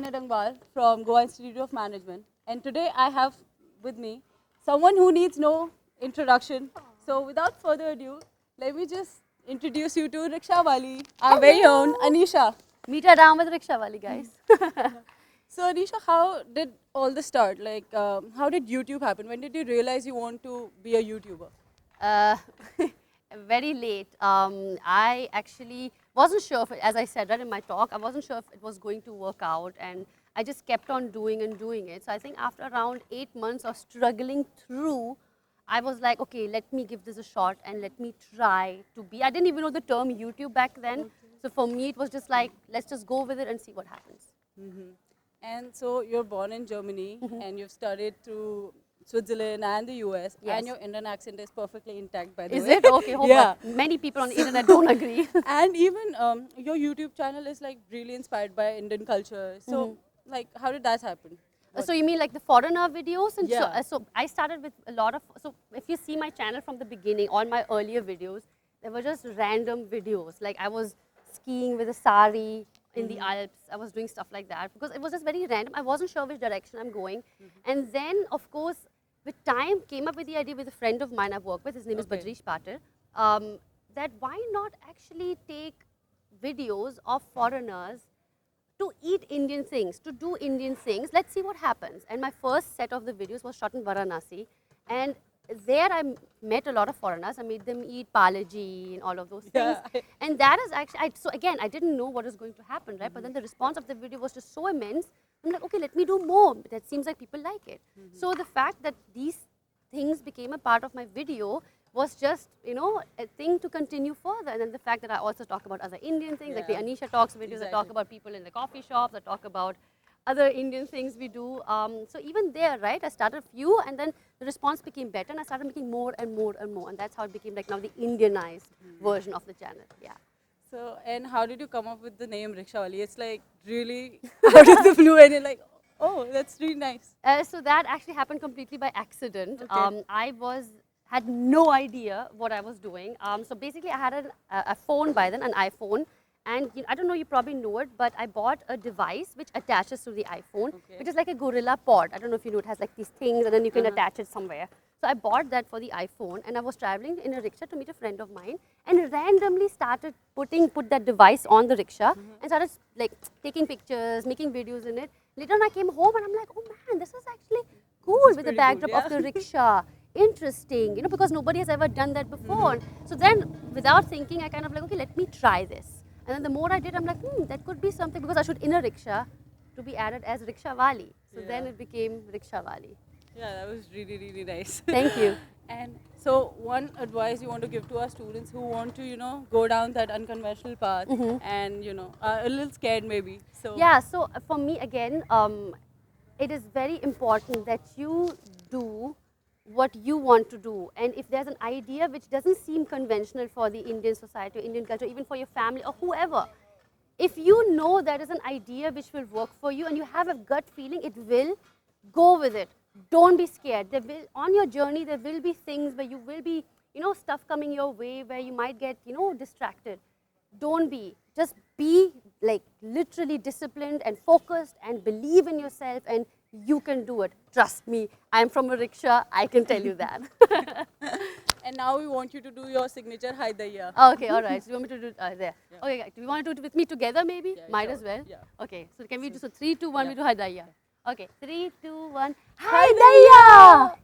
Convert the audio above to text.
Tanya Dangwal from Goa Institute of Management, and today I have with me someone who needs no introduction. So without further ado, let me just introduce you to Riksha Wali, our very own Anisha. Meet her down with Riksha Wali, guys. So Anisha, how did all this start? Like, how did YouTube happen? When did you realize you want to be a YouTuber? uh, very late. I actually wasn't sure if, as I said right in my talk, I wasn't sure if it was going to work out, and I just kept on doing it. So I think after around 8 months of struggling through, I was like, okay, let me give this a shot and let me try to be. I didn't even know the term YouTube back then. Okay. So for me, it was just like, let's just go with it and see what happens. And so you're born in Germany and you've studied through Switzerland and the US, Yes. and your Indian accent is perfectly intact, by the way. Is it? Okay, hope Yeah. many people on the internet don't agree. And even your YouTube channel is like really inspired by Indian culture. So, like, how did that happen? So you mean like the foreigner videos? And Yeah. so I started with a lot of, so if you see my channel from the beginning, all my earlier videos, they were just random videos. Like I was skiing with a sari in the Alps. I was doing stuff like that because it was just very random. I wasn't sure which direction I'm going. And then, of course, with time, came up with the idea with a friend of mine I've worked with. His name is Badrish Patil. That why not actually take videos of foreigners to eat Indian things, to do Indian things. Let's see what happens. And my first set of the videos was shot in Varanasi. And there I met a lot of foreigners. I made them eat palaji and all of those things. Yeah. And that is actually, so again, I didn't know what was going to happen, right? But then the response of the video was just so immense. I'm like, okay, let me do more. That seems like people like it. So the fact that these things became a part of my video was just, you know, a thing to continue further. And then the fact that I also talk about other Indian things, like the Anisha Talks videos, I talk about people in the coffee shops, I talk about other Indian things we do. So even there, right, I started a few and then the response became better and I started making more and more and more. And that's how it became like now the Indianized version of the channel, yeah. So, and how did you come up with the name Riksha Wali? It's like really out of the blue, and you're like, oh, that's really nice. So that actually happened completely by accident. Okay. I had no idea what I was doing. So basically, I had a phone by then, an iPhone, and I don't know, you probably know it, but I bought a device which attaches to the iPhone, which is like a Gorilla Pod. I don't know if you know, it has like these things, and then you can attach it somewhere. So I bought that for the iPhone, and I was traveling in a rickshaw to meet a friend of mine, and randomly started put that device on the rickshaw, and started like taking pictures, making videos in it. Later on, I came home, and I'm like, oh man, this is actually cool with the backdrop of the rickshaw. Interesting, you know, because nobody has ever done that before. So then, without thinking, I kind of like, okay, let me try this. And then the more I did, I'm like, that could be something, because I should in a rickshaw to be added as Riksha Wali. So then it became Riksha Wali. Yeah, that was really, really nice. Thank you. And so, one advice you want to give to our students who want to, you know, go down that unconventional path and, you know, are a little scared maybe. So Yeah, so for me, again, it is very important that you do what you want to do. And if there's an idea which doesn't seem conventional for the Indian society, or Indian culture, even for your family or whoever, if you know there is an idea which will work for you and you have a gut feeling it will, go with it. Don't be scared. There will, on your journey, there will be things where you will be, you know, stuff coming your way where you might get, you know, distracted. Don't be. Just be like literally disciplined and focused and believe in yourself, and you can do it. Trust me. I'm from a rickshaw. I can tell you that. And now we want you to do your signature Hi Daya. Okay, all right. So you want me to do there? Yeah. Okay, do you want to do it with me together maybe? Yeah, Might sure. as well. Yeah. Okay, so can we do, so 3, 2, 1, we Yeah. do Hi Daya. Okay, 3, 2, 1, Hi Daya!